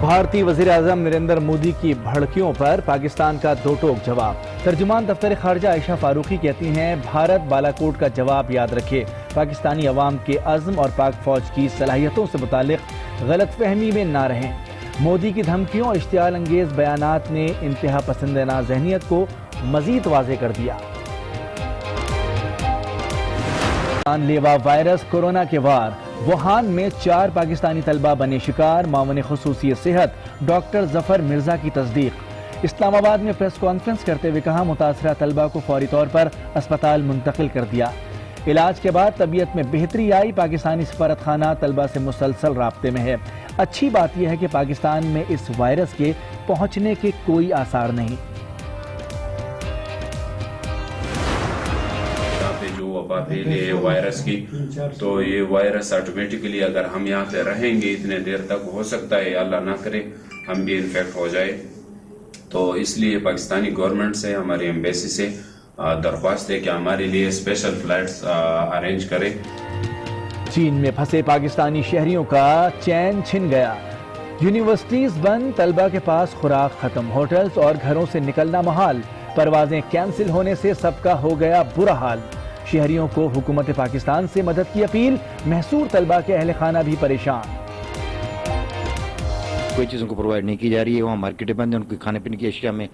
بھارتی وزیر اعظم نریندر مودی کی بھڑکیوں پر پاکستان کا دو ٹوک جواب۔ ترجمان دفتر خارجہ عائشہ فاروقی کہتی ہیں بھارت بالاکوٹ کا جواب یاد رکھے، پاکستانی عوام کے عزم اور پاک فوج کی صلاحیتوں سے متعلق غلط فہمی میں نہ رہیں۔ مودی کی دھمکیوں اور اشتعال انگیز بیانات نے انتہا پسندانہ ذہنیت کو مزید واضح کر دیا۔ جان لیوا وائرس کورونا کے وار، ووہان میں 4 پاکستانی طلبہ بنے شکار، معاون خصوصی صحت ڈاکٹر ظفر مرزا کی تصدیق۔ اسلام آباد میں پریس کانفرنس کرتے ہوئے کہا متاثرہ طلبہ کو فوری طور پر اسپتال منتقل کر دیا۔ علاج کے بعد طبیعت میں بہتری آئی، پاکستانی سفارتخانہ طلبہ سے مسلسل رابطے میں ہے۔ اچھی بات یہ ہے کہ پاکستان میں اس وائرس کے پہنچنے کے کوئی آثار نہیں۔ جو وبا پھیلی ہے وائرس کی، تو یہ وائرس آٹومیٹکلی اگر ہم یہاں پہ رہیں گے اتنے دیر تک، ہو سکتا ہے اللہ نہ کرے ہم بھی انفیکٹ ہو جائے، تو اس لیے پاکستانی گورنمنٹ سے، ہماری ایمبیسی سے درخواست ہے کہ ہمارے لیے اسپیشل فلائٹس ارینج کرے۔ چین میں پھنسے پاکستانی شہریوں کا چین چھن گیا، یونیورسٹیز بند، طلبہ کے پاس خوراک ختم، ہوٹلز اور گھروں سے نکلنا محال، پروازیں کینسل ہونے سے سب کا ہو گیا برا حال۔ شہریوں کو حکومت پاکستان سے مدد کی اپیل، محصور طلبہ کے اہل خانہ بھی پریشان۔ کوئی چیز ان کو پرووائڈ نہیں کی جا رہی ہے، وہاں مارکیٹیں بند ہیں، ان کی کھانے پینے کی اشیاء میں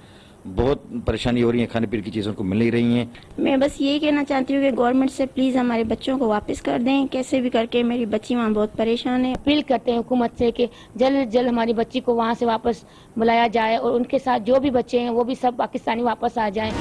بہت پریشانی ہو رہی ہے، کھانے پینے کی چیزیں ان کو مل نہیں رہی ہیں۔ میں بس یہی کہنا چاہتی ہوں کہ گورنمنٹ سے پلیز ہمارے بچوں کو واپس کر دیں، کیسے بھی کر کے، میری بچی وہاں بہت پریشان ہے۔ اپیل کرتے ہیں حکومت سے کہ جلد جلد ہماری بچی کو وہاں سے واپس بلایا جائے، اور ان کے ساتھ جو بھی بچے ہیں وہ بھی سب پاکستانی واپس آ جائیں۔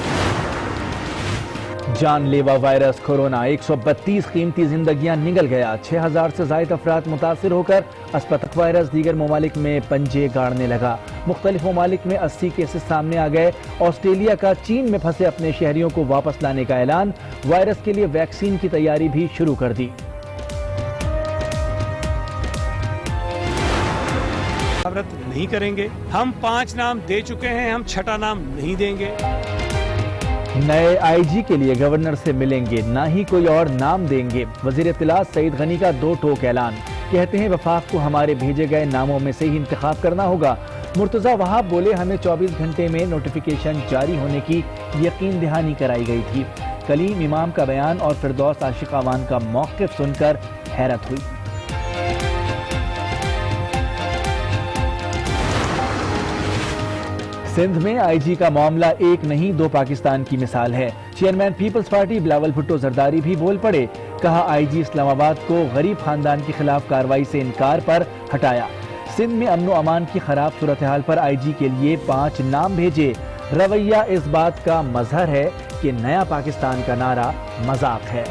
جان لیوا وائرس کورونا، 132 قیمتی زندگیاں نگل گیا، 6000 سے زائد افراد متاثر ہو کر اسپتک وائرس دیگر ممالک میں پنجے گاڑنے لگا۔ مختلف ممالک میں 80 کیسز سامنے آ گئے۔ آسٹریلیا کا چین میں پھنسے اپنے شہریوں کو واپس لانے کا اعلان، وائرس کے لیے ویکسین کی تیاری بھی شروع کر دی۔ نہیں کریں گے، ہم 5 نام دے چکے ہیں، ہم 6واں نام نہیں دیں گے۔ نئے آئی جی کے لیے گورنر سے ملیں گے، نہ ہی کوئی اور نام دیں گے۔ وزیر اطلاع سعید غنی کا 2 ٹوک اعلان، کہتے ہیں وفاق کو ہمارے بھیجے گئے ناموں میں سے ہی انتخاب کرنا ہوگا۔ مرتضی وہاب بولے ہمیں 24 گھنٹے میں نوٹیفیکیشن جاری ہونے کی یقین دہانی کرائی گئی تھی۔ کلیم امام کا بیان اور فردوس عاشق اعوان کا موقف سن کر حیرت ہوئی۔ سندھ میں آئی جی کا معاملہ ایک نہیں 2 پاکستان کی مثال ہے۔ چیئرمین پیپلز پارٹی بلاول بھٹو زرداری بھی بول پڑے، کہا آئی جی اسلام آباد کو غریب خاندان کے خلاف کارروائی سے انکار پر ہٹایا۔ سندھ میں امن و امان کی خراب صورتحال پر آئی جی کے لیے 5 نام بھیجے۔ رویہ اس بات کا مظہر ہے کہ نیا پاکستان کا نعرہ مذاق ہے۔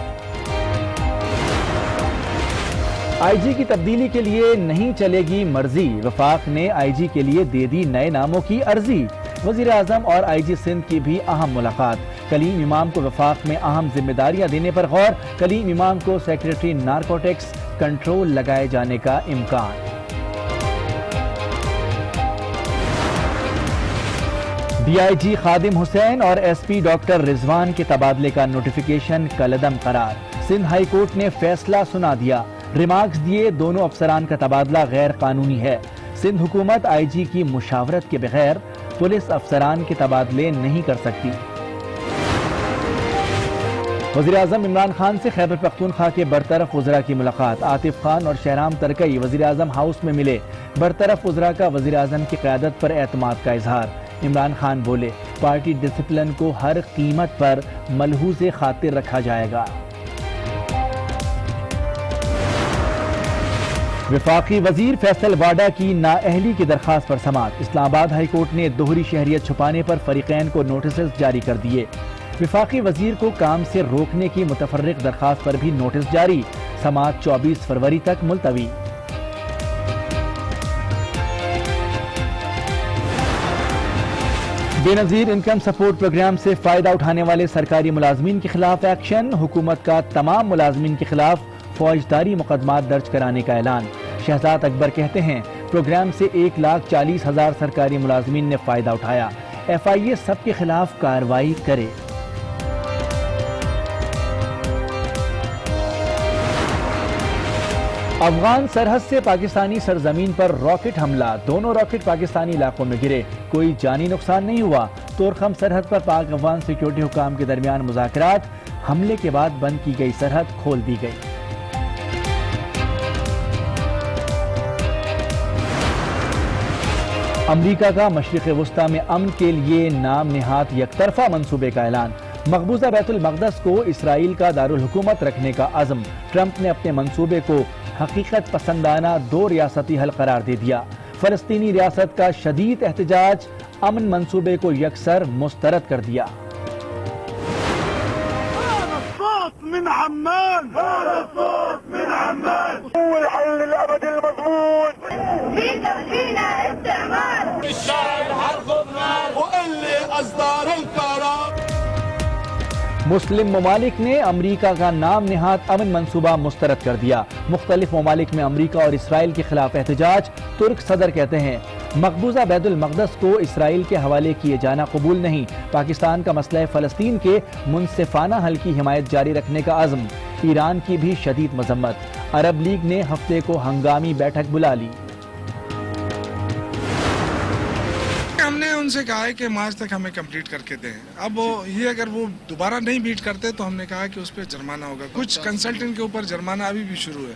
آئی جی کی تبدیلی کے لیے نہیں چلے گی مرضی، وفاق نے آئی جی کے لیے دے دی نئے ناموں کی عرضی۔ وزیر اعظم اور آئی جی سندھ کی بھی اہم ملاقات، کلیم امام کو وفاق میں اہم ذمہ داریاں دینے پر غور، کلیم امام کو سیکریٹری نارکوٹکس کنٹرول لگائے جانے کا امکان۔ ڈی آئی جی خادم حسین اور ایس پی ڈاکٹر رضوان کے تبادلے کا نوٹیفیکیشن کالعدم قرار، سندھ ہائی کورٹ نے فیصلہ سنا دیا، ریمارکس دیے دونوں افسران کا تبادلہ غیر قانونی ہے۔ سندھ حکومت آئی جی کی مشاورت کے بغیر پولیس افسران کے تبادلے نہیں کر سکتی۔ وزیر اعظم عمران خان سے خیبر پختونخوا کے برطرف وزراء کی ملاقات، عاطف خان اور شہرام ترکئی وزیر اعظم ہاؤس میں ملے، برطرف وزراء کا وزیر اعظم کی قیادت پر اعتماد کا اظہار۔ عمران خان بولے پارٹی ڈسپلن کو ہر قیمت پر ملحوظ خاطر رکھا جائے گا۔ وفاقی وزیر فیصل واڈا کی نااہلی کی درخواست پر سماعت، اسلام آباد ہائی کورٹ نے دوہری شہریت چھپانے پر فریقین کو نوٹسز جاری کر دیے۔ وفاقی وزیر کو کام سے روکنے کی متفرق درخواست پر بھی نوٹس جاری، سماعت 24 فروری تک ملتوی۔ بے نظیر انکم سپورٹ پروگرام سے فائدہ اٹھانے والے سرکاری ملازمین کے خلاف ایکشن، حکومت کا تمام ملازمین کے خلاف فوجداری مقدمات درج کرانے کا اعلان۔ شہزاد اکبر کہتے ہیں پروگرام سے 1,40,000 سرکاری ملازمین نے فائدہ اٹھایا، ایف آئی اے سب کے خلاف کارروائی کرے۔ افغان سرحد سے پاکستانی سرزمین پر راکٹ حملہ، دونوں راکٹ پاکستانی علاقوں میں گرے، کوئی جانی نقصان نہیں ہوا۔ تورخم سرحد پر پاک افغان سیکیورٹی حکام کے درمیان مذاکرات، حملے کے بعد بند کی گئی سرحد کھول دی گئی۔ امریکہ کا مشرق وسطی میں امن کے لیے نام نہاد یک طرفہ منصوبے کا اعلان، مقبوضہ بیت المقدس کو اسرائیل کا دارالحکومت رکھنے کا عزم، ٹرمپ نے اپنے منصوبے کو حقیقت پسندانہ 2 ریاستی حل قرار دے دیا، فلسطینی ریاست کا شدید احتجاج، امن منصوبے کو یکسر مسترد کر دیا۔ من عمان من عمان هو الحل الابدي المضمون في تركينا استعمار الشعب حرقنا واللي اصدر القرار۔ مسلم ممالک نے امریکہ کا نام نہاد امن منصوبہ مسترد کر دیا، مختلف ممالک میں امریکہ اور اسرائیل کے خلاف احتجاج، ترک صدر کہتے ہیں مقبوضہ بیت المقدس کو اسرائیل کے حوالے کیے جانا قبول نہیں، پاکستان کا مسئلہ فلسطین کے منصفانہ حل کی حمایت جاری رکھنے کا عزم، ایران کی بھی شدید مذمت، عرب لیگ نے ہفتے کو ہنگامی بیٹھک بلا لی۔ ہم نے ان سے کہا ہے کہ مارچ تک ہمیں کمپلیٹ کر کے دیں، اب یہ اگر وہ دوبارہ نہیں بیٹ کرتے تو ہم نے کہا کہ اس پہ جرمانہ ہوگا، کچھ کنسلٹنٹ کے اوپر جرمانہ ابھی بھی شروع ہے،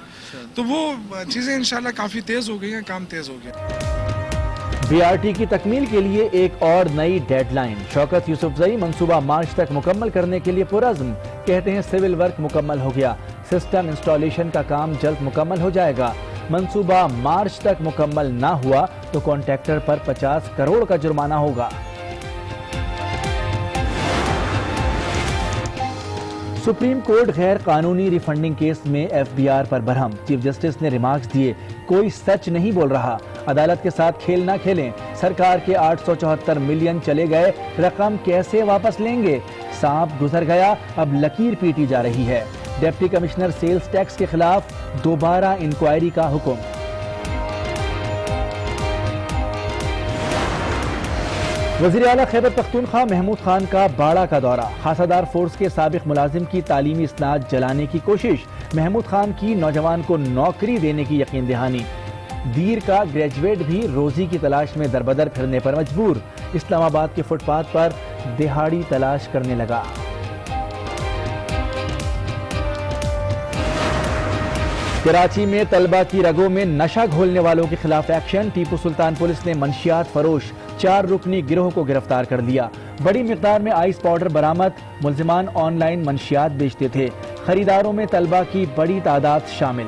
تو وہ چیزیں انشاءاللہ کافی تیز ہو گئی ہیں، کام تیز ہو گیا۔ بی آر ٹی کی تکمیل کے لیے ایک اور نئی ڈیڈ لائن، شوکت یوسفزئی منصوبہ مارچ تک مکمل کرنے کے لیے پرعزم، کہتے ہیں سول ورک مکمل ہو گیا، سسٹم انسٹالیشن کا کام جلد مکمل ہو جائے گا، منصوبہ مارچ تک مکمل نہ ہوا تو کانٹریکٹر پر 50 کروڑ کا جرمانہ ہوگا۔ سپریم کورٹ غیر قانونی ری فنڈنگ کیس میں ایف بی آر پر برہم، چیف جسٹس نے ریمارکس دیے، کوئی سچ نہیں بول رہا، عدالت کے ساتھ کھیل نہ کھیلیں، سرکار کے 874 ملین چلے گئے، رقم کیسے واپس لیں گے، سانپ گزر گیا، اب لکیر پیٹی جا رہی ہے، ڈپٹی کمشنر سیلز ٹیکس کے خلاف دوبارہ انکوائری کا حکم۔ وزیر اعلیٰ خیبر پختونخوا محمود خان کا باڑہ کا دورہ، خاصادار فورس کے سابق ملازم کی تعلیمی اسناد جلانے کی کوشش، محمود خان کی نوجوان کو نوکری دینے کی یقین دہانی، دیر کا گریجویٹ بھی روزی کی تلاش میں دربدر پھرنے پر مجبور، اسلام آباد کے فٹ پاتھ پر دہاڑی تلاش کرنے لگا۔ کراچی میں طلبہ کی رگوں میں نشہ گھولنے والوں کے خلاف ایکشن، ٹیپو سلطان پولیس نے منشیات فروش 4 رکنی گروہ کو گرفتار کر لیا، بڑی مقدار میں آئس پاؤڈر برآمد، ملزمان آن لائن منشیات بیچتے تھے، خریداروں میں طلبہ کی بڑی تعداد شامل۔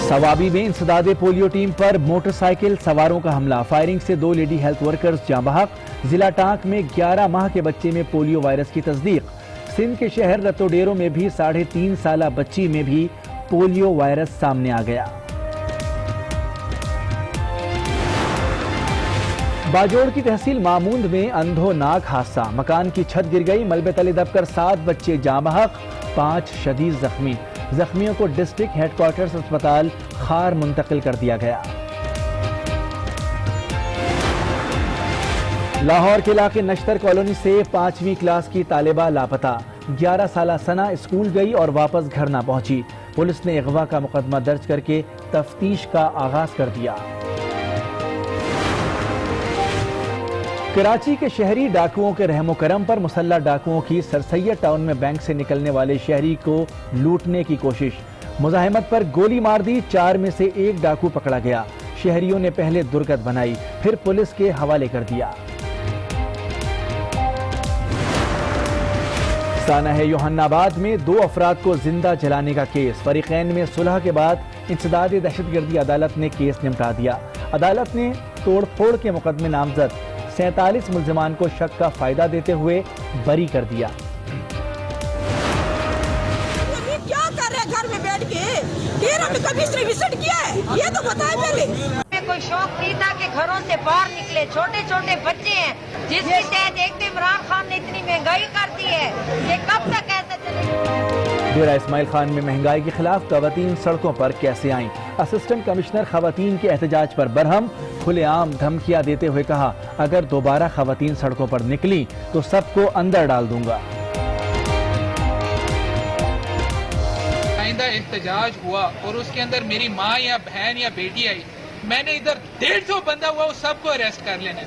سوابی میں انسداد پولیو ٹیم پر موٹر سائیکل سواروں کا حملہ، فائرنگ سے 2 لیڈی ہیلتھ ورکرز جاں بحق، ضلع ٹانک میں 11 ماہ کے بچے میں پولیو وائرس کی تصدیق، سندھ کے شہر رتو ڈیرو میں بھی 3.5 سالہ بچی میں بھی پولیو وائرس سامنے آ گیا۔ باجوڑ کی تحصیل ماموند میں اندھوناک حادثہ، مکان کی چھت گر گئی، ملبے تلے دب کر 7 بچے جاں بحق، 5 شدید زخمی، زخمیوں کو ڈسٹرکٹ ہیڈ کوارٹرز اسپتال خار منتقل کر دیا گیا۔ لاہور کے علاقے نشتر کالونی سے 5ویں کلاس کی طالبہ لاپتہ، 11 سالہ ثنا اسکول گئی اور واپس گھر نہ پہنچی، پولیس نے اغوا کا مقدمہ درج کر کے تفتیش کا آغاز کر دیا۔ کراچی کے شہری ڈاکوؤں کے رحم و کرم پر مسلح ڈاکوؤں کی سرسید ٹاؤن میں بینک سے نکلنے والے شہری کو لوٹنے کی کوشش، مزاحمت پر گولی مار دی، 4 میں سے 1 ڈاکو پکڑا گیا، شہریوں نے پہلے درگت بنائی پھر پولیس کے حوالے کر دیا۔ سانحہ یوحنا آباد میں 2 افراد کو زندہ جلانے کا کیس، فریقین میں صلح کے بعد انسداد دہشت گردی عدالت نے کیس نمٹا دیا، عدالت نے توڑ پھوڑ کے مقدمے نامزد 47 ملزمان کو شک کا فائدہ دیتے ہوئے بری کر دیا۔ کیا کر رہے گھر میں بیٹھ کے؟ ہم نے کبھی وزٹ کیا ہے یہ تو بتائیں پہلے۔ کوئی شوق نہیں تھا کہ گھروں سے باہر نکلے، چھوٹے چھوٹے بچے ہیں جس کے تحت ایک تو عمران خان نے اتنی مہنگائی کر دی ہے، یہ کب تک ایسے چلے گا؟ ڈیرہ اسماعیل خان میں مہنگائی کے خلاف خواتین سڑکوں پر کیسے آئیں، اسسٹنٹ کمشنر خواتین کے احتجاج پر برہم، کھلے عام دھمکیاں دیتے ہوئے کہا اگر دوبارہ خواتین سڑکوں پر نکلی تو سب کو اندر ڈال دوں گا۔ آئندہ احتجاج ہوا اور اس کے اندر میری ماں یا بہن یا بیٹی آئی, میں نے ادھر 150 بندہ ہوا, وہ سب کو اریسٹ کر لینا.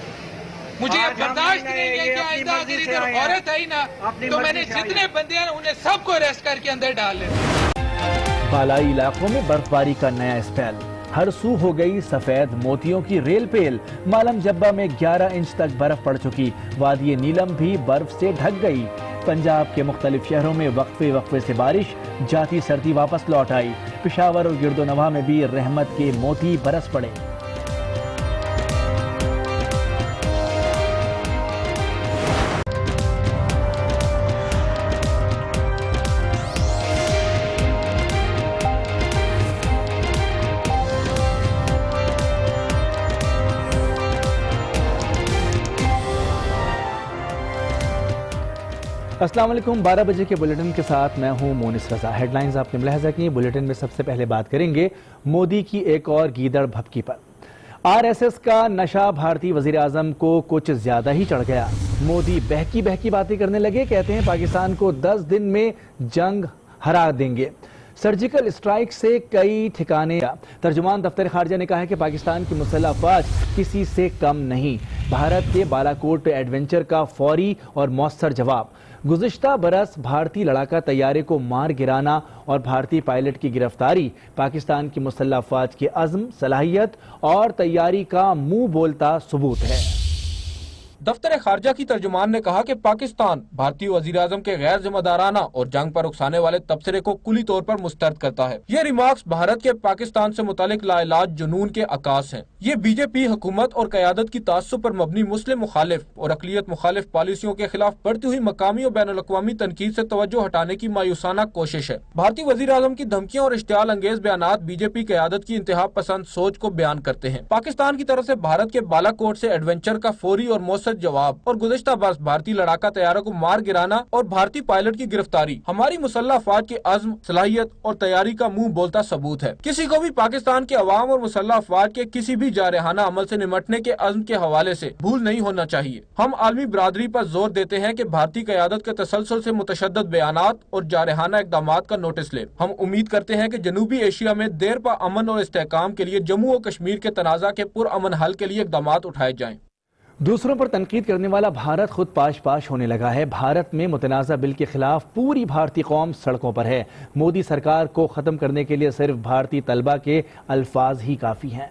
مجھے یہ برداشت نہیں ہے کہ آئندہ اگر ادھر عورت آئی نا تو میں نے جتنے بندے ہیں انہیں سب کو اریسٹ کر کے اندر ڈال لینا. بالائی علاقوں میں برف باری کا نیا اسپیل, ہر سو ہو گئی سفید موتیوں کی ریل پیل. مالم جبہ میں 11 انچ تک برف پڑ چکی, وادی نیلم بھی برف سے ڈھک گئی. پنجاب کے مختلف شہروں میں وقفے وقفے سے بارش, جاتی سردی واپس لوٹ آئی. پشاور اور گرد و نواح میں بھی رحمت کے موتی برس پڑے. السلام علیکم. 12 بجے کے بلیٹن کے ساتھ میں ہوں مونس رضا. ہیڈ لائنز آپ نے ملاحظہ کی. بلیٹن میں سب سے پہلے بات کریں گے مودی کی ایک اور گیدڑ بھپکی پر. RSS کا نشہ بھارتی وزیر اعظم کو کچھ زیادہ ہی چڑھ گیا. مودی بہکی باتیں کرنے لگے, کہتے ہیں پاکستان کو 10 دن میں جنگ ہرا دیں گے. سرجیکل اسٹرائیک سے کئی ٹھکانے. ترجمان دفتر خارجہ نے کہا ہے کہ پاکستان کی مسلح افواج کسی سے کم نہیں. بھارت کے بالاکوٹ ایڈونچر کا فوری اور مؤثر جواب. گزشتہ برس بھارتی لڑاکا طیارے کو مار گرانا اور بھارتی پائلٹ کی گرفتاری پاکستان کی مسلح افواج کے عزم, صلاحیت اور تیاری کا منہ بولتا ثبوت ہے. دفتر خارجہ کی ترجمان نے کہا کہ پاکستان بھارتی وزیر اعظم کے غیر ذمہ دارانہ اور جنگ پر اکسانے والے تبصرے کو کلی طور پر مسترد کرتا ہے. یہ ریمارکس بھارت کے پاکستان سے متعلق لاعلاج جنون کے عکاس ہیں. یہ بی جے پی حکومت اور قیادت کی تعصب پر مبنی مسلم مخالف اور اقلیت مخالف پالیسیوں کے خلاف بڑھتی ہوئی مقامی اور بین الاقوامی تنقید سے توجہ ہٹانے کی مایوسانہ کوشش ہے. بھارتی وزیر اعظم کی دھمکیاں اور اشتعال انگیز بیانات بی جے پی قیادت کی انتہا پسند سوچ کو بیان کرتے ہیں. پاکستان کی طرف سے بھارت کے بالاکوٹ سے ایڈونچر کا فوری اور مؤثر جواب اور گزشتہ برس بھارتی لڑاکا طیاروں کو مار گرانا اور بھارتی پائلٹ کی گرفتاری ہماری مسلح افواج کے عزم, صلاحیت اور تیاری کا منہ بولتا ثبوت ہے. کسی کو بھی پاکستان کے عوام اور مسلح افواج کے کسی بھی جارحانہ عمل سے نمٹنے کے عزم کے حوالے سے بھول نہیں ہونا چاہیے. ہم عالمی برادری پر زور دیتے ہیں کہ بھارتی قیادت کے تسلسل سے متشدد بیانات اور جارحانہ اقدامات کا نوٹس لے. ہم امید کرتے ہیں کہ جنوبی ایشیا میں دیر پا امن اور استحکام کے لیے جموں و کشمیر کے تنازع کے پرامن حل کے لیے اقدامات اٹھائے جائیں. دوسروں پر تنقید کرنے والا بھارت خود پاش ہونے لگا ہے. بھارت میں متنازع بل کے خلاف پوری بھارتی قوم سڑکوں پر ہے. مودی سرکار کو ختم کرنے کے لیے صرف بھارتی طلبہ کے الفاظ ہی کافی ہیں.